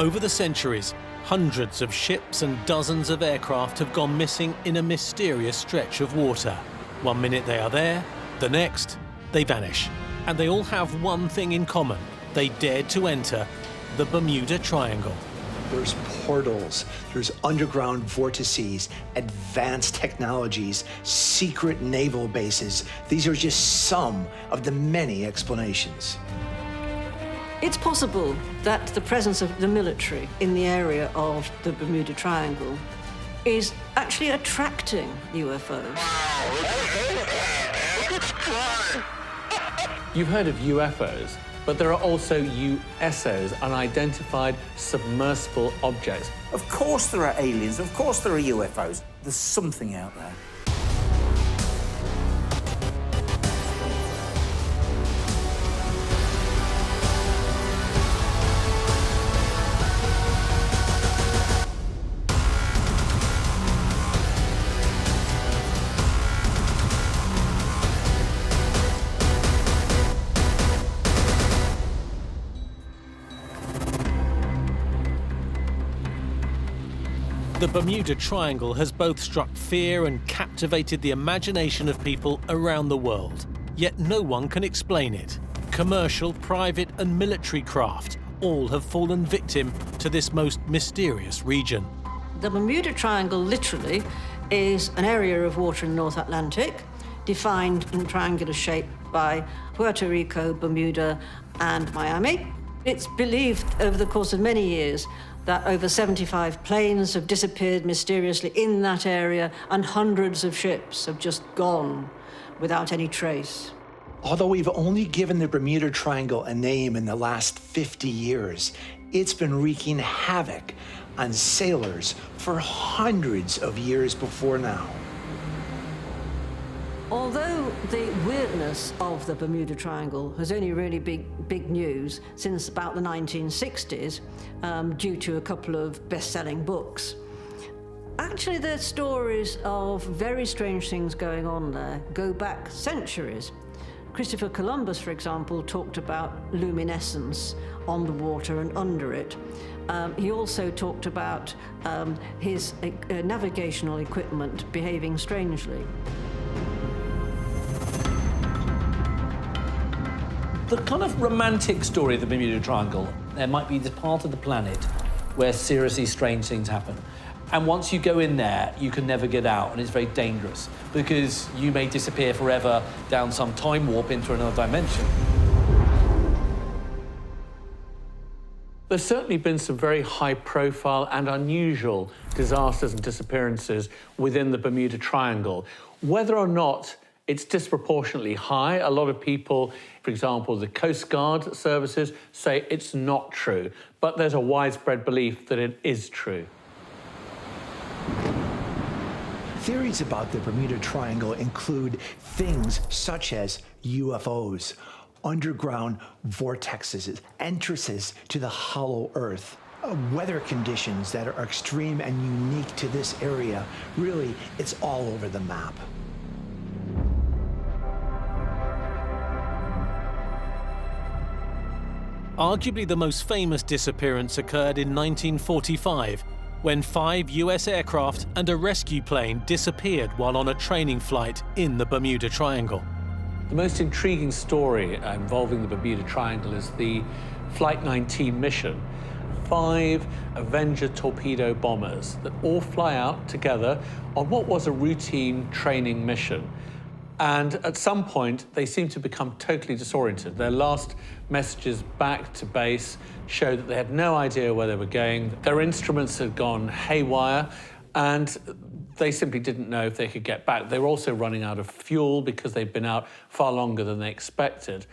Over the centuries, hundreds of ships and dozens of aircraft have gone missing in a mysterious stretch of water. One minute they are there, the next they vanish. And they all have one thing in common. They dared to enter the Bermuda Triangle. There's portals, there's underground vortices, advanced technologies, secret naval bases. These are just some of the many explanations. It's possible that the presence of the military in the area of the Bermuda Triangle is actually attracting UFOs. You've heard of UFOs, but there are also USOs, unidentified submersible objects. Of course there are aliens, of course there are UFOs. There's something out there. The Bermuda Triangle has both struck fear and captivated the imagination of people around the world. Yet no one can explain it. Commercial, private and military craft all have fallen victim to this most mysterious region. The Bermuda Triangle literally is an area of water in the North Atlantic, defined in triangular shape by Puerto Rico, Bermuda and Miami. It's believed over the course of many years that over 75 planes have disappeared mysteriously in that area, and hundreds of ships have just gone without any trace. Although we've only given the Bermuda Triangle a name in the last 50 years, it's been wreaking havoc on sailors for hundreds of years before now. Although the weirdness of the Bermuda Triangle has only really big news since about the 1960s, due to a couple of best-selling books, actually the stories of very strange things going on there go back centuries. Christopher Columbus, for example, talked about luminescence on the water and under it. He also talked about his navigational equipment behaving strangely. The kind of romantic story of the Bermuda Triangle, there might be the part of the planet where seriously strange things happen. And once you go in there, you can never get out, and it's very dangerous because you may disappear forever down some time warp into another dimension. There's certainly been some very high-profile and unusual disasters and disappearances within the Bermuda Triangle. Whether or not it's disproportionately high, a lot of people, for example, the Coast Guard services, say it's not true, but there's a widespread belief that it is true. Theories about the Bermuda Triangle include things such as UFOs, underground vortexes, entrances to the hollow earth, weather conditions that are extreme and unique to this area. Really, it's all over the map. Arguably the most famous disappearance occurred in 1945, when 5 US aircraft and a rescue plane disappeared while on a training flight in the Bermuda Triangle. The most intriguing story involving the Bermuda Triangle is the Flight 19 mission. 5 Avenger torpedo bombers that all fly out together on what was a routine training mission. And at some point, they seem to become totally disoriented. Their last messages back to base showed that they had no idea where they were going. Their instruments had gone haywire, and they simply didn't know if they could get back. They were also running out of fuel because they'd been out far longer than they expected.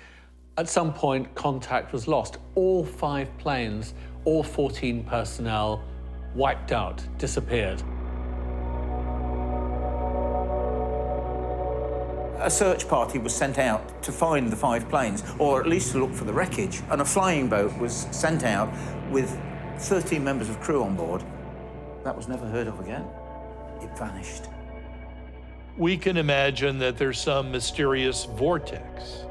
At some point, contact was lost. All 5 planes, all 14 personnel, wiped out, disappeared. A search party was sent out to find the 5 planes, or at least to look for the wreckage, and a flying boat was sent out with 13 members of crew on board. That was never heard of again. It vanished. We can imagine that there's some mysterious vortex,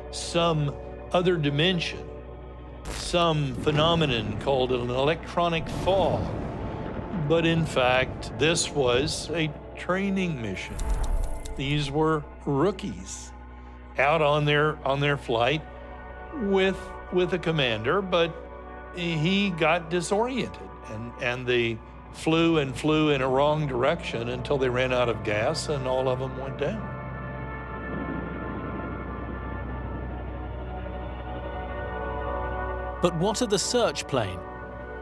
some other dimension some phenomenon called an electronic thaw. But in fact, this was a training mission. These were rookies out on their flight with a commander, but he got disoriented and they flew in a wrong direction until they ran out of gas and all of them went down. But what of the search plane?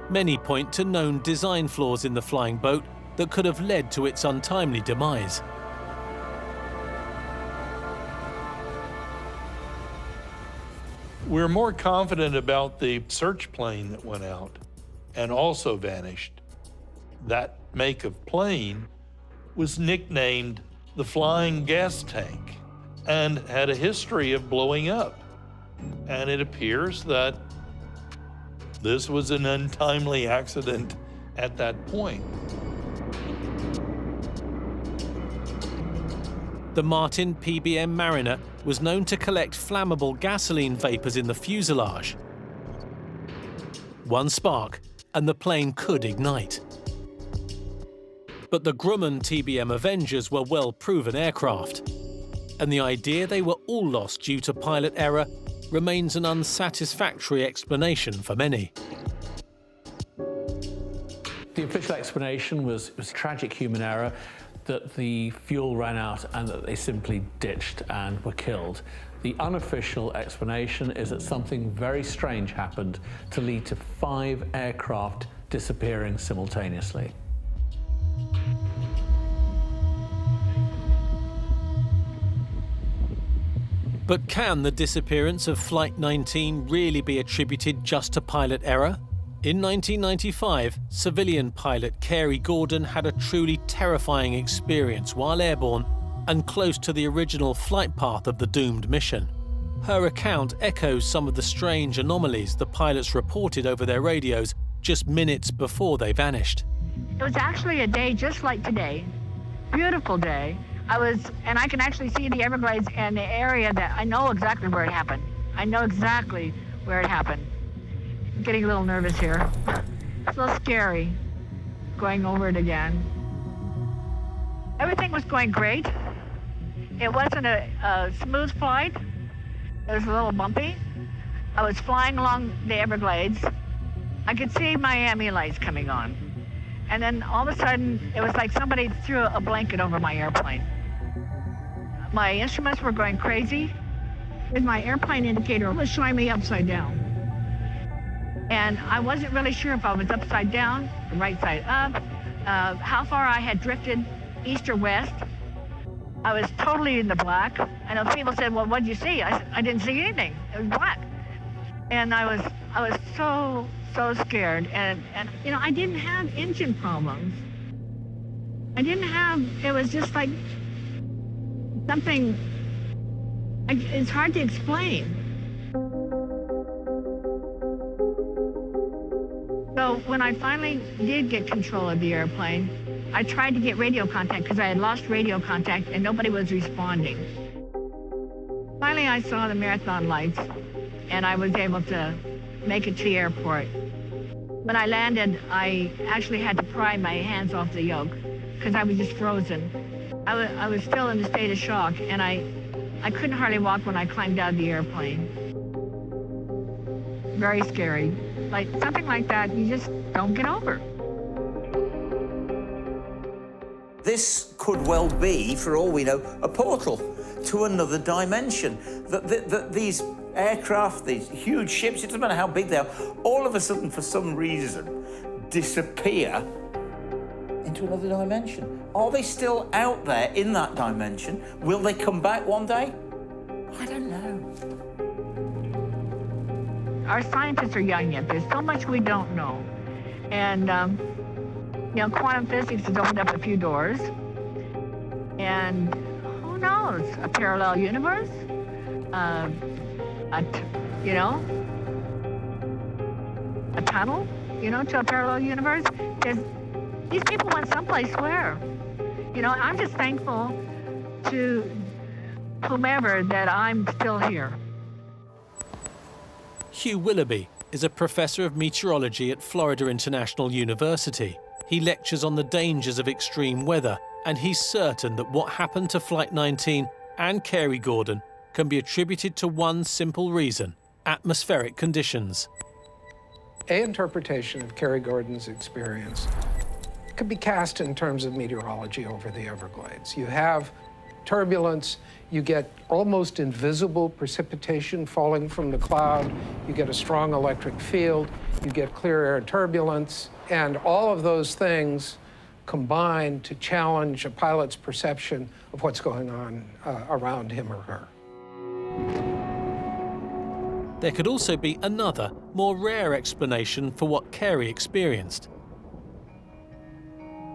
Many point to known design flaws in the flying boat that could have led to its untimely demise. We're more confident about the search plane that went out and also vanished. That make of plane was nicknamed the Flying Gas Tank and had a history of blowing up. And it appears that this was an untimely accident at that point. The Martin PBM Mariner was known to collect flammable gasoline vapors in the fuselage. One spark, and the plane could ignite. But the Grumman TBM Avengers were well-proven aircraft, and the idea they were all lost due to pilot error remains an unsatisfactory explanation for many. The official explanation was tragic human error, that the fuel ran out and that they simply ditched and were killed. The unofficial explanation is that something very strange happened to lead to 5 aircraft disappearing simultaneously. But can the disappearance of Flight 19 really be attributed just to pilot error? In 1995, civilian pilot Carey Gordon had a truly terrifying experience while airborne and close to the original flight path of the doomed mission. Her account echoes some of the strange anomalies the pilots reported over their radios just minutes before they vanished. It was actually a day just like today. Beautiful day. And I can actually see the Everglades and the area that I know exactly where it happened. I know exactly where it happened. I'm getting a little nervous here. It's a little scary going over it again. Everything was going great. It wasn't a smooth flight. It was a little bumpy. I was flying along the Everglades. I could see Miami lights coming on. And then all of a sudden, it was like somebody threw a blanket over my airplane. My instruments were going crazy, and my airplane indicator was showing me upside down. And I wasn't really sure if I was upside down, the right side up, how far I had drifted east or west. I was totally in the black. I know people said, well, what did you see? I said, I didn't see anything. It was black. And I was so scared. And you know, I didn't have engine problems. It was just like something, it's hard to explain. So when I finally did get control of the airplane, I tried to get radio contact because I had lost radio contact and nobody was responding. Finally, I saw the Marathon lights and I was able to make it to the airport. When I landed, I actually had to pry my hands off the yoke because I was just frozen. I was still in a state of shock, and I couldn't hardly walk when I climbed out of the airplane. Very scary. Like something like that, you just don't get over. This could well be, for all we know, a portal to another dimension. That these aircraft, these huge ships, it doesn't matter how big they are, all of a sudden, for some reason, disappear into another dimension. Are they still out there in that dimension? Will they come back one day? I don't know. Our scientists are young yet. There's so much we don't know. And, you know, quantum physics has opened up a few doors. And who knows? A parallel universe? You know? A tunnel, you know, to a parallel universe? These people went someplace where? You know, I'm just thankful to whomever that I'm still here. Hugh Willoughby is a professor of meteorology at Florida International University. He lectures on the dangers of extreme weather, and he's certain that what happened to Flight 19 and Carey Gordon can be attributed to one simple reason: atmospheric conditions. An interpretation of Carey Gordon's experience could be cast in terms of meteorology over the Everglades. You have turbulence, you get almost invisible precipitation falling from the cloud, you get a strong electric field, you get clear air turbulence, and all of those things combine to challenge a pilot's perception of what's going on around him or her. There could also be another, more rare explanation for what Carey experienced.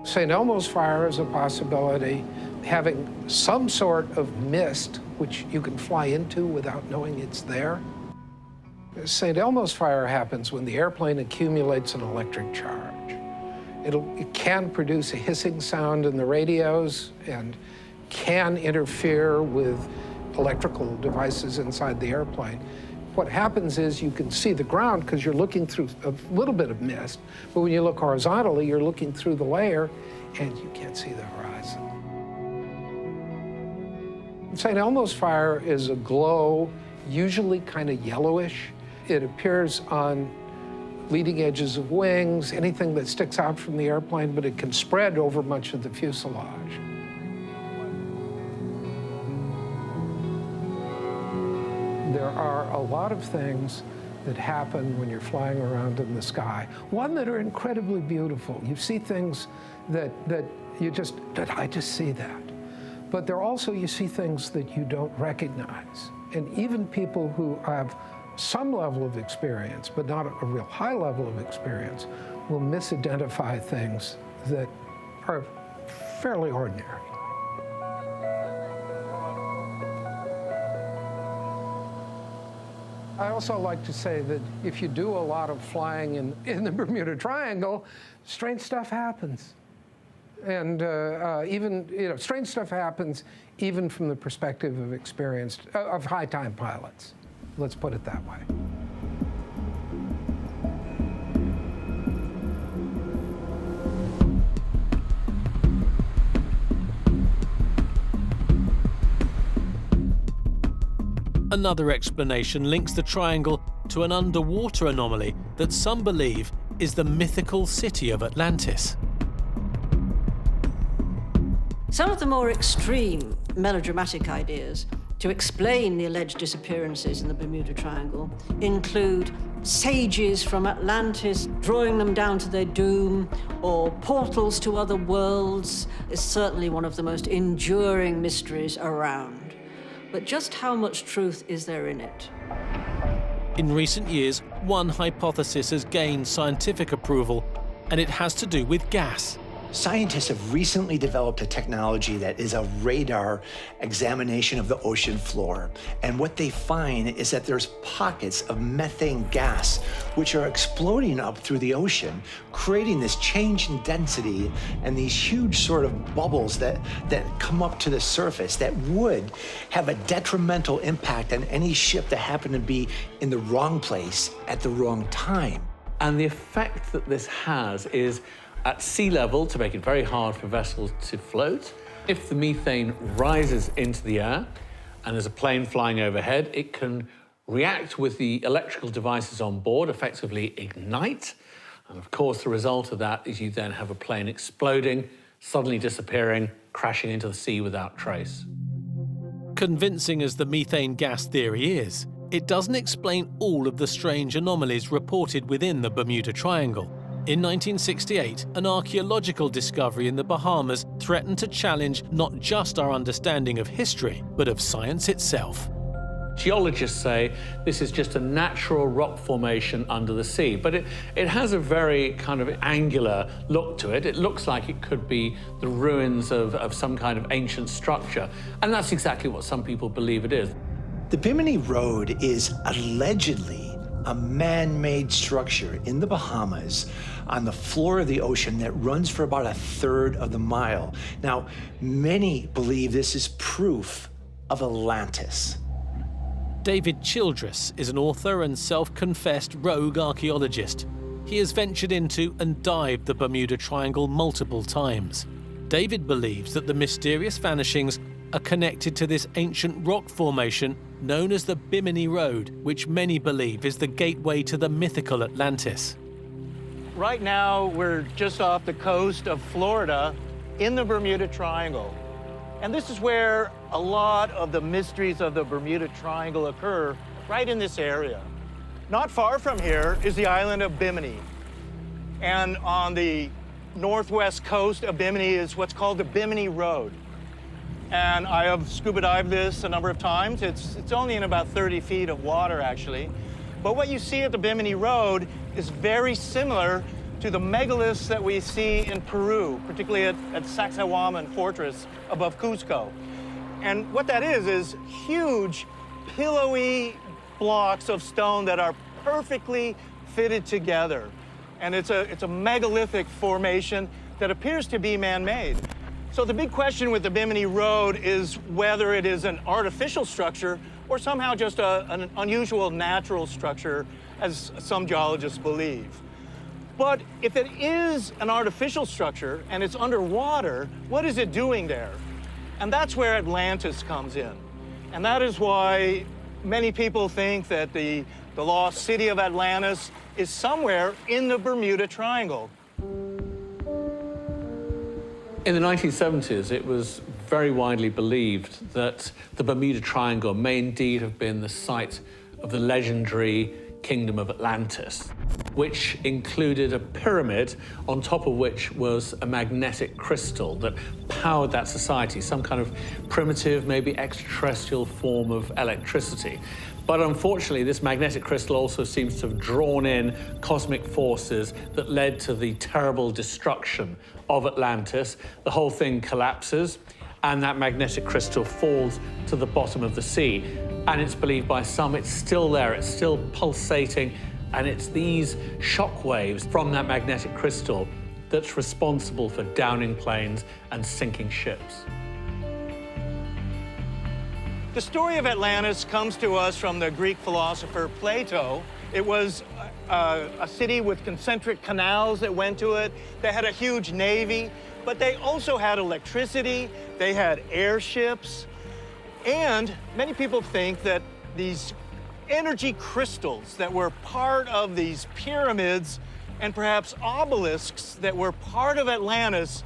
St. Elmo's fire is a possibility. Having some sort of mist, which you can fly into without knowing it's there. St. Elmo's fire happens when the airplane accumulates an electric charge. It can produce a hissing sound in the radios and can interfere with electrical devices inside the airplane. What happens is you can see the ground because you're looking through a little bit of mist, but when you look horizontally, you're looking through the layer and you can't see the horizon. St. Elmo's fire is a glow, usually kind of yellowish. It appears on leading edges of wings, anything that sticks out from the airplane, but it can spread over much of the fuselage. There are a lot of things that happen when you're flying around in the sky. One, that are incredibly beautiful. You see things that I just see that. But there also, you see things that you don't recognize. And even people who have some level of experience, but not a real high level of experience, will misidentify things that are fairly ordinary. I also like to say that if you do a lot of flying in the Bermuda Triangle, strange stuff happens. And strange stuff happens even from the perspective of high-time pilots. Let's put it that way. Another explanation links the triangle to an underwater anomaly that some believe is the mythical city of Atlantis. Some of the more extreme melodramatic ideas to explain the alleged disappearances in the Bermuda Triangle include sages from Atlantis drawing them down to their doom, or portals to other worlds is certainly one of the most enduring mysteries around. But just how much truth is there in it? In recent years, one hypothesis has gained scientific approval, and it has to do with gas. Scientists have recently developed a technology that is a radar examination of the ocean floor. And what they find is that there's pockets of methane gas which are exploding up through the ocean, creating this change in density and these huge sort of bubbles that come up to the surface that would have a detrimental impact on any ship that happened to be in the wrong place at the wrong time. And the effect that this has is at sea level to make it very hard for vessels to float. If the methane rises into the air and there's a plane flying overhead, it can react with the electrical devices on board, effectively ignite. And of course, the result of that is you then have a plane exploding, suddenly disappearing, crashing into the sea without trace. Convincing as the methane gas theory is, it doesn't explain all of the strange anomalies reported within the Bermuda Triangle. In 1968, an archaeological discovery in the Bahamas threatened to challenge not just our understanding of history, but of science itself. Geologists say this is just a natural rock formation under the sea, but it has a very kind of angular look to it. It looks like it could be the ruins of some kind of ancient structure, and that's exactly what some people believe it is. The Bimini Road is allegedly a man-made structure in the Bahamas on the floor of the ocean that runs for about 1/3 of the mile. Now, many believe this is proof of Atlantis. David Childress is an author and self-confessed rogue archaeologist. He has ventured into and dived the Bermuda Triangle multiple times. David believes that the mysterious vanishings are connected to this ancient rock formation known as the Bimini Road, which many believe is the gateway to the mythical Atlantis. Right now, we're just off the coast of Florida in the Bermuda Triangle. And this is where a lot of the mysteries of the Bermuda Triangle occur, right in this area. Not far from here is the island of Bimini. And on the northwest coast of Bimini is what's called the Bimini Road. And I have scuba dived this a number of times. It's only in about 30 feet of water, actually. But what you see at the Bimini Road is very similar to the megaliths that we see in Peru, particularly at Sacsayhuaman Fortress above Cusco. And what that is huge, pillowy blocks of stone that are perfectly fitted together. And it's a megalithic formation that appears to be man-made. So the big question with the Bimini Road is whether it is an artificial structure or somehow just an unusual natural structure, as some geologists believe. But if it is an artificial structure and it's underwater, what is it doing there? And that's where Atlantis comes in. And that is why many people think that the lost city of Atlantis is somewhere in the Bermuda Triangle. In the 1970s, it was very widely believed that the Bermuda Triangle may indeed have been the site of the legendary kingdom of Atlantis, which included a pyramid on top of which was a magnetic crystal that powered that society, some kind of primitive, maybe extraterrestrial form of electricity. But unfortunately, this magnetic crystal also seems to have drawn in cosmic forces that led to the terrible destruction of Atlantis. The whole thing collapses, and that magnetic crystal falls to the bottom of the sea. And it's believed by some it's still there, it's still pulsating, and it's these shock waves from that magnetic crystal that's responsible for downing planes and sinking ships. The story of Atlantis comes to us from the Greek philosopher Plato. It was a city with concentric canals that went to it. They had a huge navy, but they also had electricity. They had airships. And many people think that these energy crystals that were part of these pyramids and perhaps obelisks that were part of Atlantis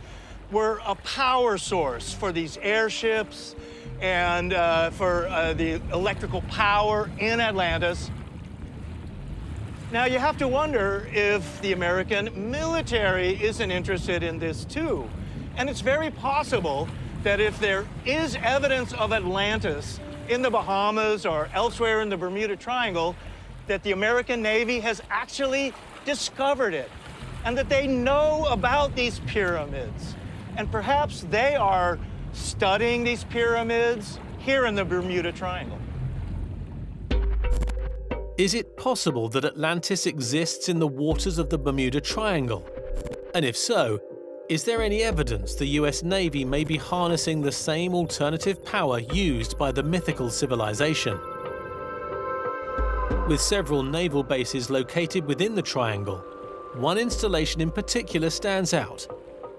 were a power source for these airships and for the electrical power in Atlantis. Now, you have to wonder if the American military isn't interested in this too. And it's very possible that if there is evidence of Atlantis in the Bahamas or elsewhere in the Bermuda Triangle, that the American Navy has actually discovered it, and that they know about these pyramids. And perhaps they are studying these pyramids here in the Bermuda Triangle. Is it possible that Atlantis exists in the waters of the Bermuda Triangle? And if so, is there any evidence the US Navy may be harnessing the same alternative power used by the mythical civilization? With several naval bases located within the triangle, one installation in particular stands out: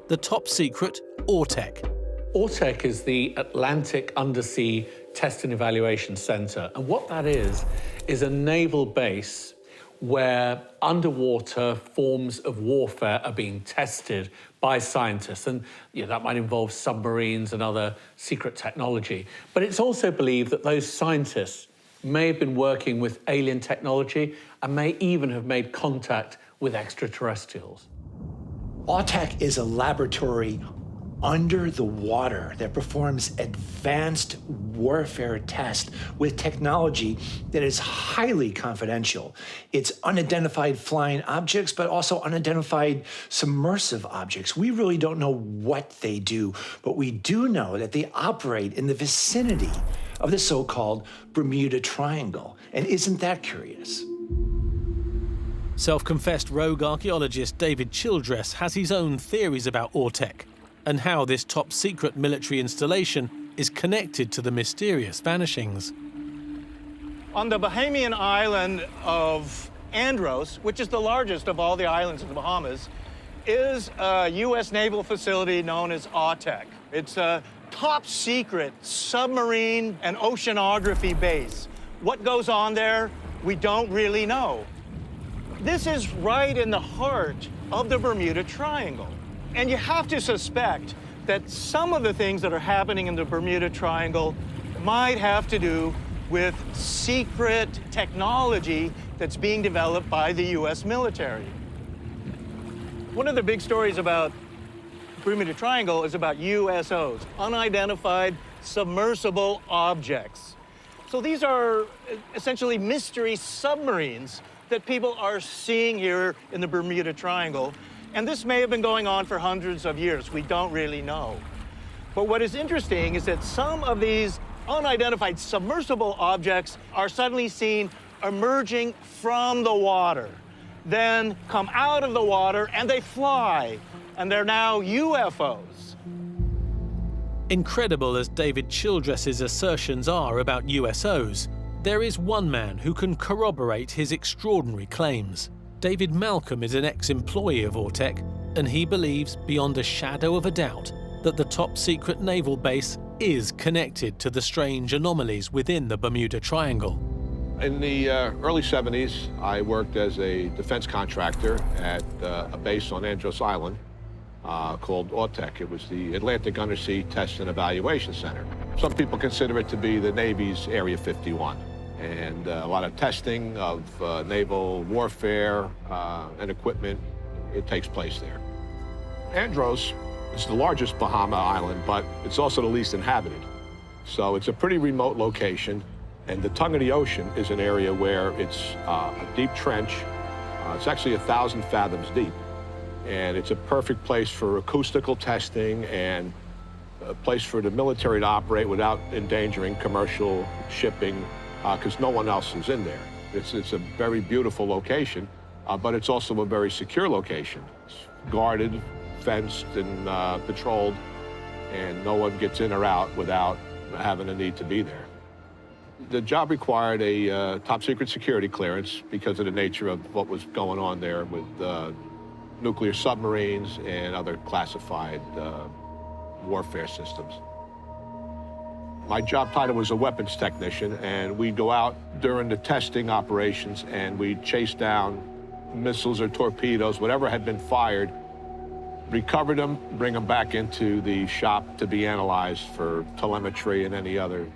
the top-secret AURTEC. AURTEC is the Atlantic Undersea Test and Evaluation Center. And what that is a naval base where underwater forms of warfare are being tested by scientists. And that might involve submarines and other secret technology. But it's also believed that those scientists may have been working with alien technology and may even have made contact with extraterrestrials. AURTEC is a laboratory under the water that performs advanced warfare tests with technology that is highly confidential. It's unidentified flying objects, but also unidentified submersive objects. We really don't know what they do, but we do know that they operate in the vicinity of the so-called Bermuda Triangle. And isn't that curious? Self-confessed rogue archaeologist David Childress has his own theories about AURTEC and how this top-secret military installation is connected to the mysterious vanishings. On the Bahamian island of Andros, which is the largest of all the islands in the Bahamas, is a U.S. naval facility known as AUTEC. It's a top secret submarine and oceanography base. What goes on there, we don't really know. This is right in the heart of the Bermuda Triangle. And you have to suspect that some of the things that are happening in the Bermuda Triangle might have to do with secret technology that's being developed by the U.S. military. One of the big stories about Bermuda Triangle is about USOs, unidentified submersible objects. So these are essentially mystery submarines that people are seeing here in the Bermuda Triangle. And this may have been going on for hundreds of years. We don't really know. But what is interesting is that some of these unidentified submersible objects are suddenly seen emerging from the water, then come out of the water and they fly, and they're now UFOs. Incredible as David Childress's assertions are about USOs, there is one man who can corroborate his extraordinary claims. David Malcolm is an ex-employee of AUTEC, and he believes beyond a shadow of a doubt that the top-secret naval base is connected to the strange anomalies within the Bermuda Triangle. In the early 70s, I worked as a defense contractor at a base on Andros Island called AUTEC. It was the Atlantic Undersea Test and Evaluation Center. Some people consider it to be the Navy's Area 51. And a lot of testing of naval warfare and equipment, it takes place there. Andros is the largest Bahama island, but it's also the least inhabited. So it's a pretty remote location, and the tongue of the ocean is an area where it's a deep trench. It's actually 1,000 fathoms deep, and it's a perfect place for acoustical testing and a place for the military to operate without endangering commercial shipping, because no one else is in there. It's a very beautiful location, but it's also a very secure location. It's guarded, fenced, and patrolled, and no one gets in or out without having a need to be there. The job required a top-secret security clearance because of the nature of what was going on there with nuclear submarines and other classified warfare systems. My job title was a weapons technician, and we'd go out during the testing operations and we'd chase down missiles or torpedoes, whatever had been fired, recover them, bring them back into the shop to be analyzed for telemetry and any other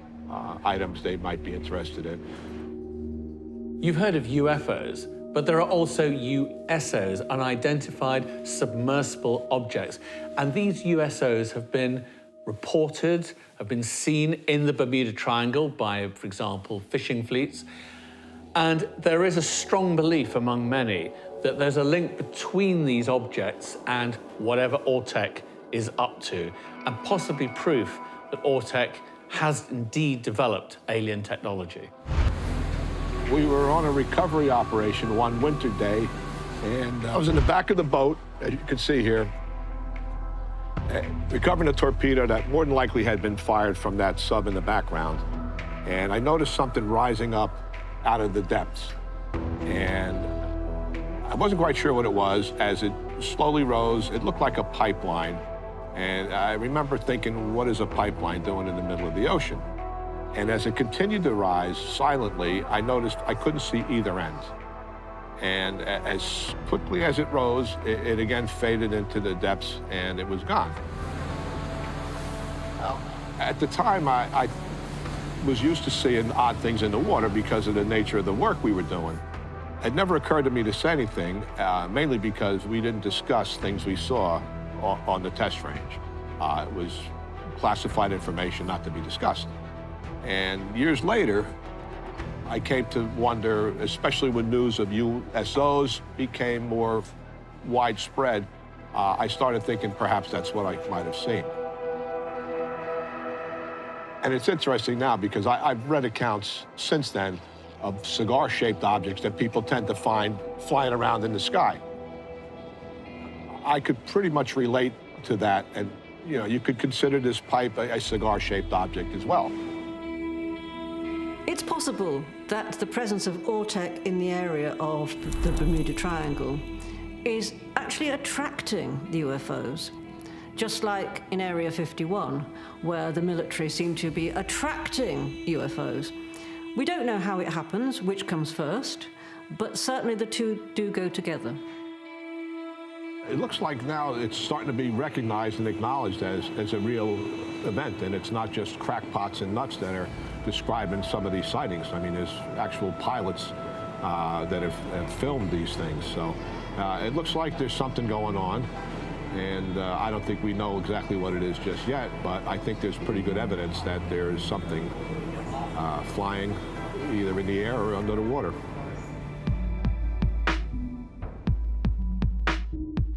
items they might be interested in. You've heard of UFOs, but there are also USOs, unidentified submersible objects. And these USOs have been reported, have been seen in the Bermuda Triangle by, for example, fishing fleets. And there is a strong belief among many that there's a link between these objects and whatever AUTEC is up to, and possibly proof that AUTEC has indeed developed alien technology. We were on a recovery operation one winter day, and I was in the back of the boat, as you can see here, recovering a torpedo that more than likely had been fired from that sub in the background. And I noticed something rising up out of the depths. And I wasn't quite sure what it was. As it slowly rose, it looked like a pipeline. And I remember thinking, what is a pipeline doing in the middle of the ocean? And as it continued to rise silently, I noticed I couldn't see either end. And as quickly as it rose, it again faded into the depths and it was gone. At the time, I was used to seeing odd things in the water because of the nature of the work we were doing. It never occurred to me to say anything, mainly because we didn't discuss things we saw on the test range. It was classified information not to be discussed. And years later, I came to wonder, especially when news of USOs became more widespread, I started thinking perhaps that's what I might have seen. And it's interesting now because I've read accounts since then of cigar-shaped objects that people tend to find flying around in the sky. I could pretty much relate to that, and you could consider this pipe a cigar-shaped object as well. It's possible possible that the presence of Ortec in the area of the Bermuda Triangle is actually attracting the UFOs, just like in Area 51, where the military seem to be attracting UFOs. We don't know how it happens, which comes first, but certainly the two do go together. It looks like now it's starting to be recognized and acknowledged as a real event, and it's not just crackpots and nuts that are describing some of these sightings. I mean, there's actual pilots that have filmed these things. So it looks like there's something going on, and I don't think we know exactly what it is just yet, but I think there's pretty good evidence that there's something flying either in the air or under the water.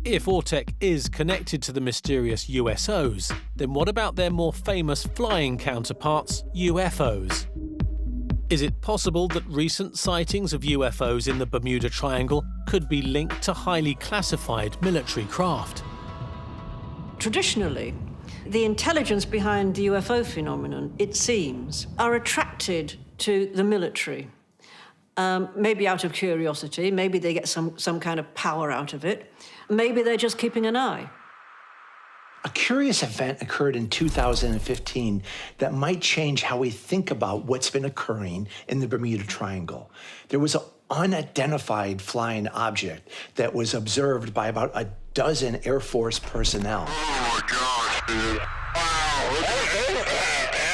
If Ortec is connected to the mysterious USOs, then what about their more famous flying counterparts, UFOs? Is it possible that recent sightings of UFOs in the Bermuda Triangle could be linked to highly classified military craft? Traditionally, the intelligence behind the UFO phenomenon, it seems, are attracted to the military. Maybe out of curiosity, maybe they get some kind of power out of it. Maybe they're just keeping an eye. A curious event occurred in 2015 that might change how we think about what's been occurring in the Bermuda Triangle. There was an unidentified flying object that was observed by about a dozen Air Force personnel. Oh my gosh, dude. Wow,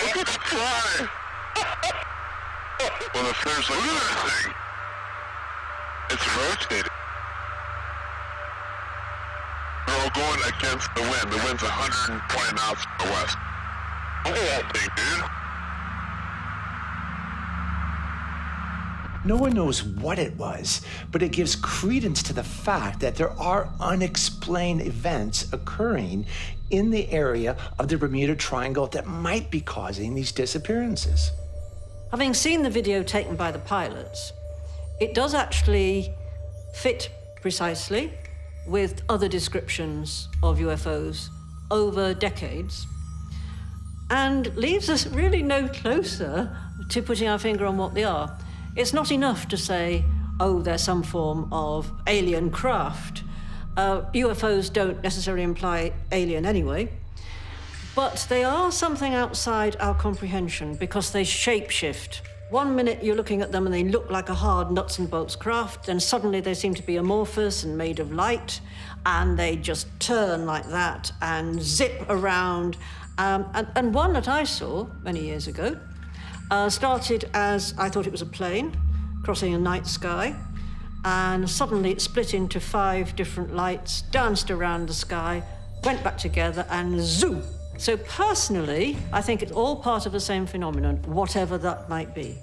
look at the fly. Well, seriously, look at that thing. It's rotating. They're all going against the wind. The wind's 120 knots to the west. Look at that thing, dude. No one knows what it was, but it gives credence to the fact that there are unexplained events occurring in the area of the Bermuda Triangle that might be causing these disappearances. Having seen the video taken by the pilots, it does actually fit precisely with other descriptions of UFOs over decades, and leaves us really no closer to putting our finger on what they are. It's not enough to say, oh, they're some form of alien craft. UFOs don't necessarily imply alien anyway, but they are something outside our comprehension because they shapeshift. One minute you're looking at them and they look like a hard nuts and bolts craft, and suddenly they seem to be amorphous and made of light, and they just turn like that and zip around. And one that I saw many years ago started as, I thought it was a plane crossing a night sky, and suddenly it split into 5 different lights, danced around the sky, went back together, and zoom. So personally, I think it's all part of the same phenomenon, whatever that might be.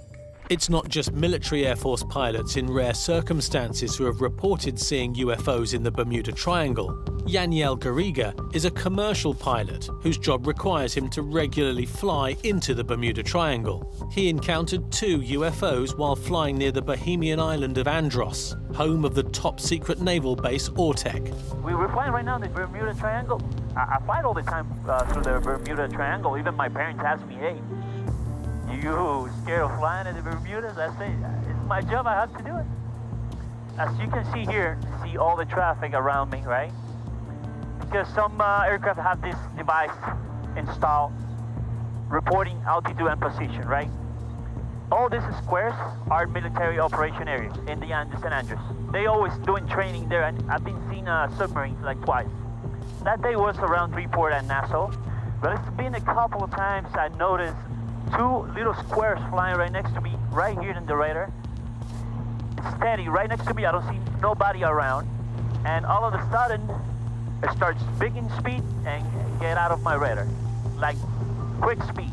It's not just military Air Force pilots in rare circumstances who have reported seeing UFOs in the Bermuda Triangle. Yaniel Garriga is a commercial pilot whose job requires him to regularly fly into the Bermuda Triangle. He encountered 2 UFOs while flying near the Bohemian island of Andros, home of the top-secret naval base Ortec. We were flying right now in the Bermuda Triangle. I fly all the time through the Bermuda Triangle. Even my parents ask me, hey, you scared of flying in the Bermudas? I say, it's my job, I have to do it. As you can see here, see all the traffic around me, right? Because some aircraft have this device installed, reporting altitude and position, right? All these squares are military operation areas in the Andes and Andros. They always doing training there, and I've been seeing submarines like twice. That day was around Freeport and Nassau, but it's been a couple of times I noticed 2 little squares flying right next to me, right here in the radar. It's steady, right next to me, I don't see nobody around. And all of a sudden, it starts picking speed and get out of my radar. Like, quick speed.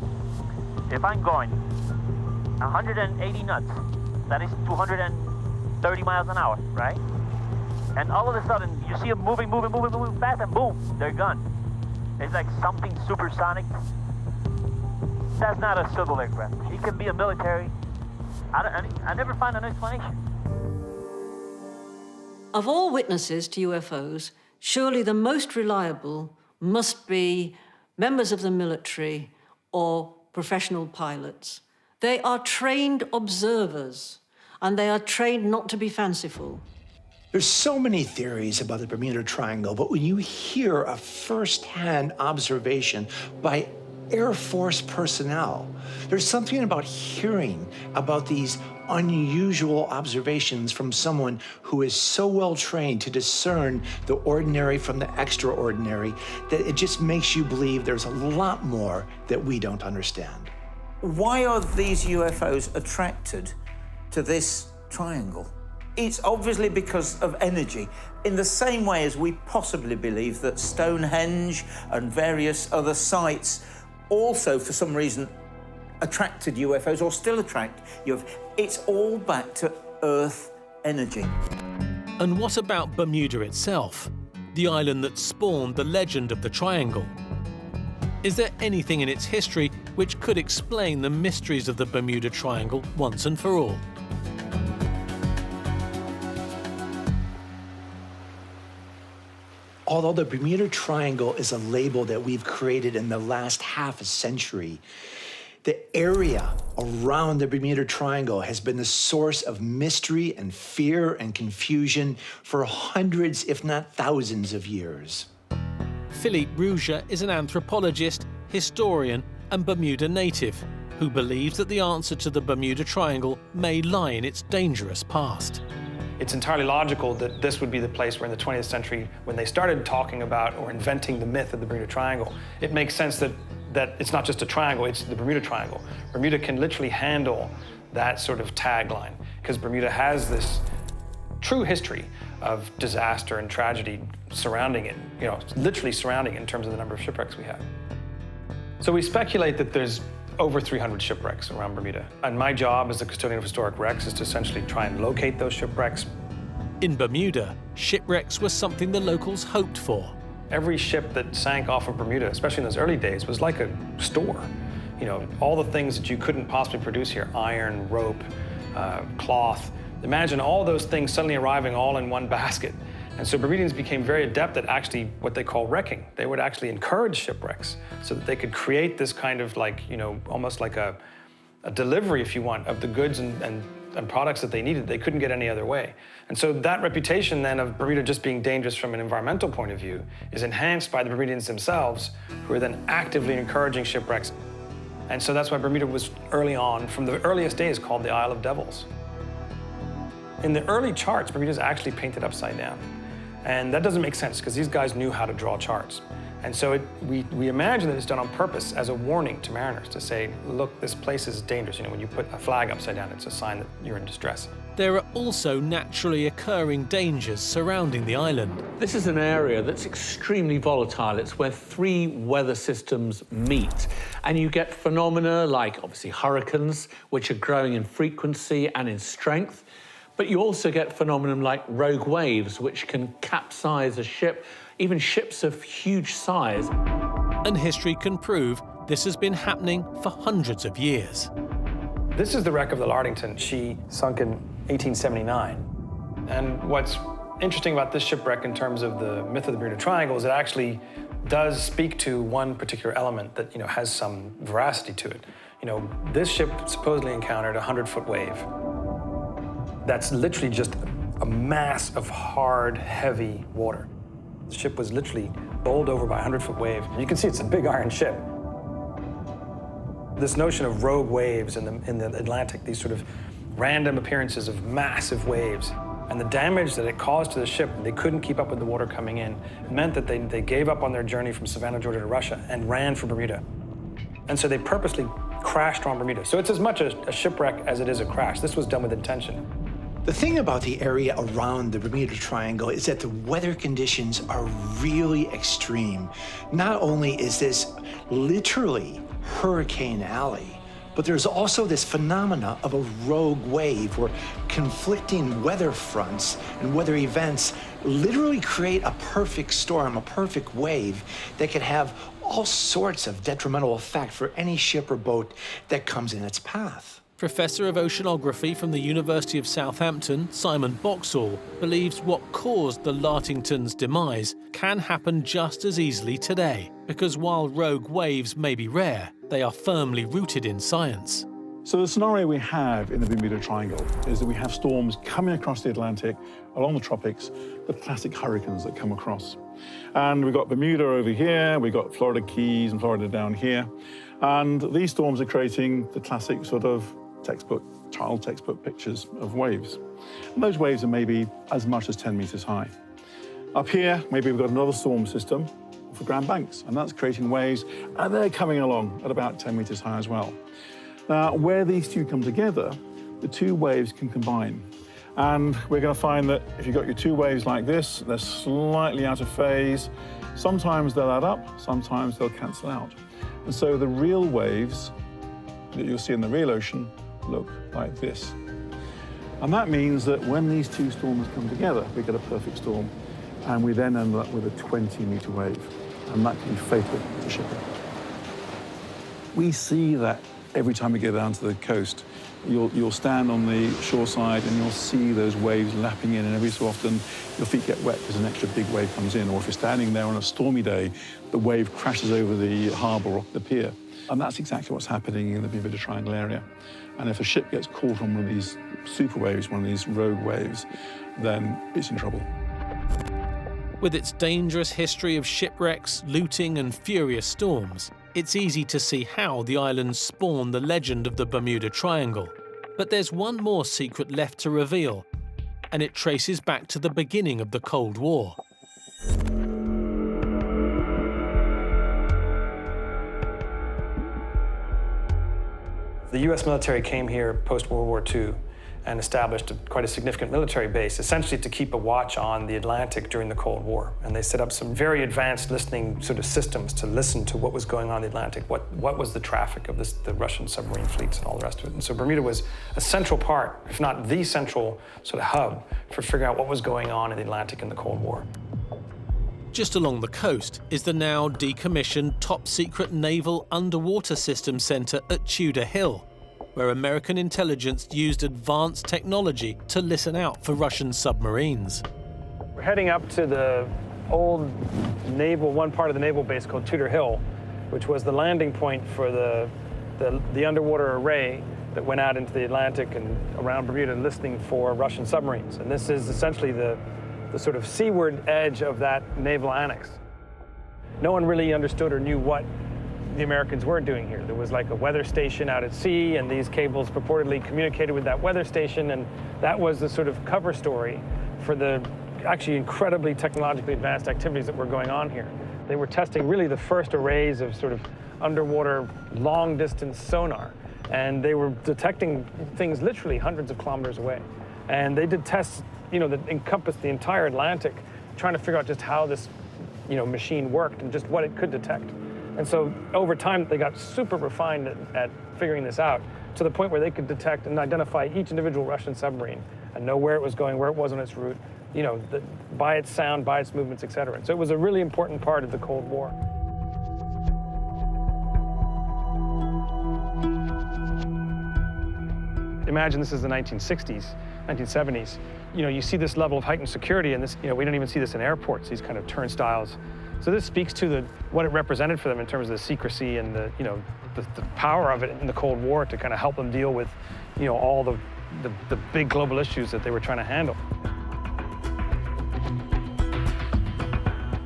If I'm going 180 knots, that is 230 miles an hour, right? And all of a sudden, you see them moving fast, and boom, they're gone. It's like something supersonic. That's not a civil aircraft. It can be a military. I never find an explanation. Of all witnesses to UFOs, surely the most reliable must be members of the military or professional pilots. They are trained observers, and they are trained not to be fanciful. There's so many theories about the Bermuda Triangle, but when you hear a first-hand observation by Air Force personnel, there's something about hearing about these unusual observations from someone who is so well trained to discern the ordinary from the extraordinary that it just makes you believe there's a lot more that we don't understand. Why are these UFOs attracted to this triangle? It's obviously because of energy, in the same way as we possibly believe that Stonehenge and various other sites also, for some reason, attracted UFOs or still attract UFOs. It's all back to Earth energy. And what about Bermuda itself, the island that spawned the legend of the triangle? Is there anything in its history which could explain the mysteries of the Bermuda Triangle once and for all? Although the Bermuda Triangle is a label that we've created in the last half a century, the area around the Bermuda Triangle has been the source of mystery and fear and confusion for hundreds, if not thousands of years. Philippe Rouget is an anthropologist, historian, and Bermuda native who believes that the answer to the Bermuda Triangle may lie in its dangerous past. It's entirely logical that this would be the place where in the 20th century, when they started talking about or inventing the myth of the Bermuda Triangle, it makes sense that it's not just a triangle, it's the Bermuda Triangle. Bermuda can literally handle that sort of tagline, because Bermuda has this true history of disaster and tragedy surrounding it, literally surrounding it in terms of the number of shipwrecks we have. So we speculate that there's over 300 shipwrecks around Bermuda. And my job as the custodian of historic wrecks is to essentially try and locate those shipwrecks. In Bermuda, shipwrecks were something the locals hoped for. Every ship that sank off of Bermuda, especially in those early days, was like a store. All the things that you couldn't possibly produce here, iron, rope, cloth. Imagine all those things suddenly arriving all in one basket. And so Bermudians became very adept at actually what they call wrecking. They would actually encourage shipwrecks so that they could create this kind of almost like a delivery, if you want, of the goods and products that they needed. They couldn't get any other way. And so that reputation then of Bermuda just being dangerous from an environmental point of view is enhanced by the Bermudians themselves, who are then actively encouraging shipwrecks. And so that's why Bermuda was early on, from the earliest days, called the Isle of Devils. In the early charts, Bermuda is actually painted upside down. And that doesn't make sense, because these guys knew how to draw charts. And so we imagine that it's done on purpose as a warning to mariners to say, look, this place is dangerous. When you put a flag upside down, it's a sign that you're in distress. There are also naturally occurring dangers surrounding the island. This is an area that's extremely volatile. It's where 3 weather systems meet. And you get phenomena like, obviously, hurricanes, which are growing in frequency and in strength. But you also get phenomena like rogue waves, which can capsize a ship, even ships of huge size. And history can prove this has been happening for hundreds of years. This is the wreck of the Lardington. She sunk in 1879. And what's interesting about this shipwreck in terms of the myth of the Bermuda Triangle is it actually does speak to one particular element that has some veracity to it. This ship supposedly encountered a 100-foot wave. That's literally just a mass of hard, heavy water. The ship was literally bowled over by a 100-foot wave. You can see it's a big iron ship. This notion of rogue waves in the Atlantic, these sort of random appearances of massive waves, and the damage that it caused to the ship, they couldn't keep up with the water coming in, meant that they gave up on their journey from Savannah, Georgia to Russia and ran for Bermuda. And so they purposely crashed on Bermuda. So it's as much a shipwreck as it is a crash. This was done with intention. The thing about the area around the Bermuda Triangle is that the weather conditions are really extreme. Not only is this literally Hurricane Alley, but there's also this phenomena of a rogue wave where conflicting weather fronts and weather events literally create a perfect storm, a perfect wave that could have all sorts of detrimental effect for any ship or boat that comes in its path. Professor of Oceanography from the University of Southampton, Simon Boxall, believes what caused the Lardington's demise can happen just as easily today, because while rogue waves may be rare, they are firmly rooted in science. So the scenario we have in the Bermuda Triangle is that we have storms coming across the Atlantic, along the tropics, the classic hurricanes that come across. And we've got Bermuda over here, we've got Florida Keys and Florida down here. And these storms are creating the classic sort of child textbook pictures of waves. And those waves are maybe as much as 10 meters high. Up here, maybe we've got another storm system for Grand Banks, and that's creating waves, and they're coming along at about 10 meters high as well. Now, where these two come together, the two waves can combine. And we're going to find that if you've got your two waves like this, they're slightly out of phase. Sometimes they'll add up, sometimes they'll cancel out. And so the real waves that you'll see in the real ocean look like this. And that means that when these two storms come together, we get a perfect storm, and we then end up with a 20-meter wave, and that can be fatal to shipping. We see that every time we get down to the coast. You'll stand on the shore side and you'll see those waves lapping in, and every so often your feet get wet because an extra big wave comes in, or if you're standing there on a stormy day, the wave crashes over the harbour or the pier. And that's exactly what's happening in the Bermuda Triangle area. And if a ship gets caught on one of these super waves, one of these rogue waves, then it's in trouble. With its dangerous history of shipwrecks, looting and furious storms, it's easy to see how the islands spawned the legend of the Bermuda Triangle. But there's one more secret left to reveal, and it traces back to the beginning of the Cold War. The US military came here post-World War II and established quite a significant military base, essentially to keep a watch on the Atlantic during the Cold War. And they set up some very advanced listening sort of systems to listen to what was going on in the Atlantic, what was the traffic of the Russian submarine fleets and all the rest of it. And so Bermuda was a central part, if not the central sort of hub, for figuring out what was going on in the Atlantic in the Cold War. Just along the coast is the now decommissioned top-secret naval underwater system center at Tudor Hill, where American intelligence used advanced technology to listen out for Russian submarines. We're heading up to the old one part of the naval base called Tudor Hill, which was the landing point for the underwater array that went out into the Atlantic and around Bermuda listening for Russian submarines. And this is essentially the sort of seaward edge of that naval annex. No one really understood or knew what the Americans were doing here. There was like a weather station out at sea, and these cables purportedly communicated with that weather station, and that was the sort of cover story for the actually incredibly technologically advanced activities that were going on here. They were testing really the first arrays of sort of underwater long-distance sonar, and they were detecting things literally hundreds of kilometers away. And they did tests, that encompassed the entire Atlantic, trying to figure out just how this, machine worked and just what it could detect. And so over time, they got super refined at figuring this out, to the point where they could detect and identify each individual Russian submarine and know where it was going, where it was on its route, by its sound, by its movements, et cetera. And so it was a really important part of the Cold War. Imagine this is the 1960s, 1970s. You see this level of heightened security, and this, we don't even see this in airports, these kind of turnstiles. So this speaks to what it represented for them in terms of the secrecy and the power of it in the Cold War to kind of help them deal with, all the big global issues that they were trying to handle.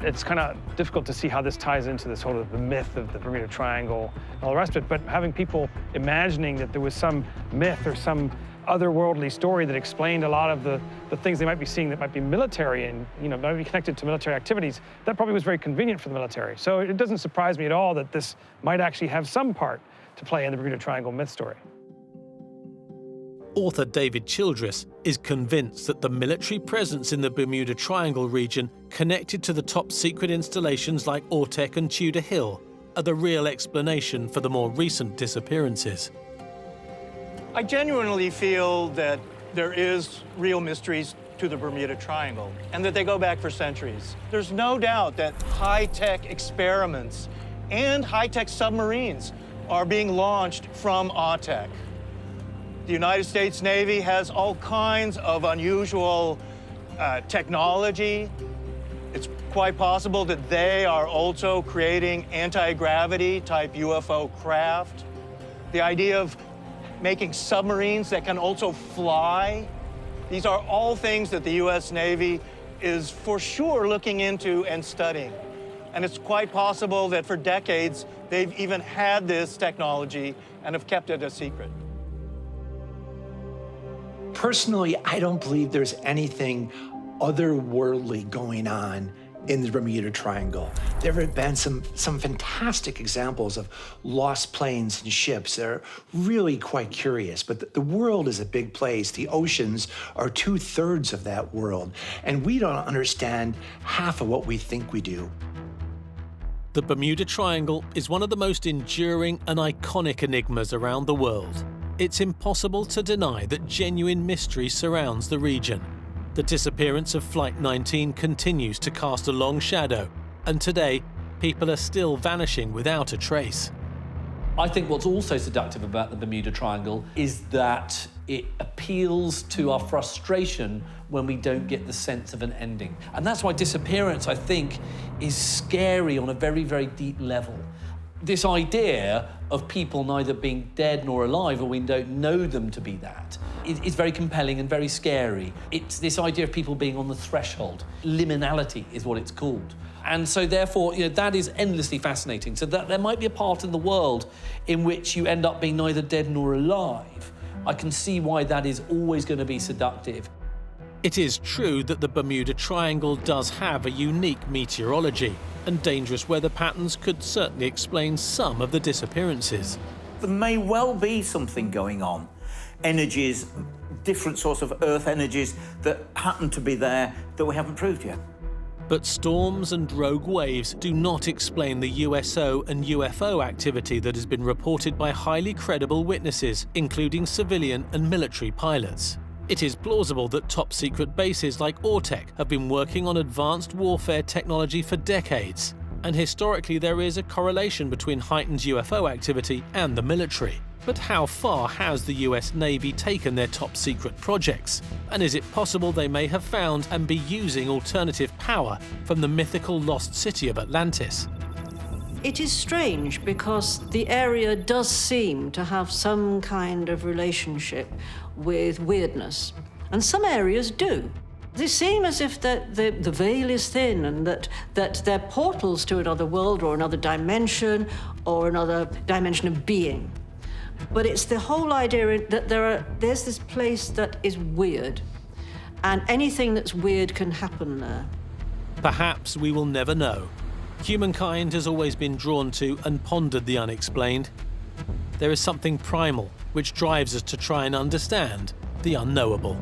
It's kind of difficult to see how this ties into this whole the myth of the Bermuda Triangle and all the rest of it, but having people imagining that there was some myth or some otherworldly story that explained a lot of the things they might be seeing that might be military and might be connected to military activities, that probably was very convenient for the military. So it doesn't surprise me at all that this might actually have some part to play in the Bermuda Triangle myth story. Author David Childress is convinced that the military presence in the Bermuda Triangle region, connected to the top-secret installations like Ortec and Tudor Hill, are the real explanation for the more recent disappearances. I genuinely feel that there is real mysteries to the Bermuda Triangle, and that they go back for centuries. There's no doubt that high-tech experiments and high-tech submarines are being launched from Ortec. The United States Navy has all kinds of unusual technology. It's quite possible that they are also creating anti-gravity type UFO craft. The idea of making submarines that can also fly. These are all things that the U.S. Navy is for sure looking into and studying. And it's quite possible that for decades, they've even had this technology and have kept it a secret. Personally, I don't believe there's anything otherworldly going on in the Bermuda Triangle. There have been some fantastic examples of lost planes and ships. They're really quite curious, but the world is a big place. The oceans are 2/3 of that world, and we don't understand half of what we think we do. The Bermuda Triangle is one of the most enduring and iconic enigmas around the world. It's impossible to deny that genuine mystery surrounds the region. The disappearance of Flight 19 continues to cast a long shadow, and today, people are still vanishing without a trace. I think what's also seductive about the Bermuda Triangle is that it appeals to our frustration when we don't get the sense of an ending. And that's why disappearance, I think, is scary on a very, very deep level. This idea of people neither being dead nor alive, or we don't know them to be that, is very compelling and very scary. It's this idea of people being on the threshold. Liminality is what it's called. And so therefore, that is endlessly fascinating. So that there might be a part in the world in which you end up being neither dead nor alive. I can see why that is always going to be seductive. It is true that the Bermuda Triangle does have a unique meteorology, and dangerous weather patterns could certainly explain some of the disappearances. There may well be something going on. Energies, different sorts of Earth energies that happen to be there that we haven't proved yet. But storms and rogue waves do not explain the USO and UFO activity that has been reported by highly credible witnesses, including civilian and military pilots. It is plausible that top-secret bases like Ortec have been working on advanced warfare technology for decades, and historically there is a correlation between heightened UFO activity and the military. But how far has the US Navy taken their top-secret projects? And is it possible they may have found and be using alternative power from the mythical lost city of Atlantis? It is strange because the area does seem to have some kind of relationship with weirdness, and some areas do. They seem as if the veil is thin and that they're portals to another world or another dimension or another dimension of being. But it's the whole idea that there's this place that is weird, and anything that's weird can happen there. Perhaps we will never know. Humankind has always been drawn to and pondered the unexplained. There is something primal which drives us to try and understand the unknowable.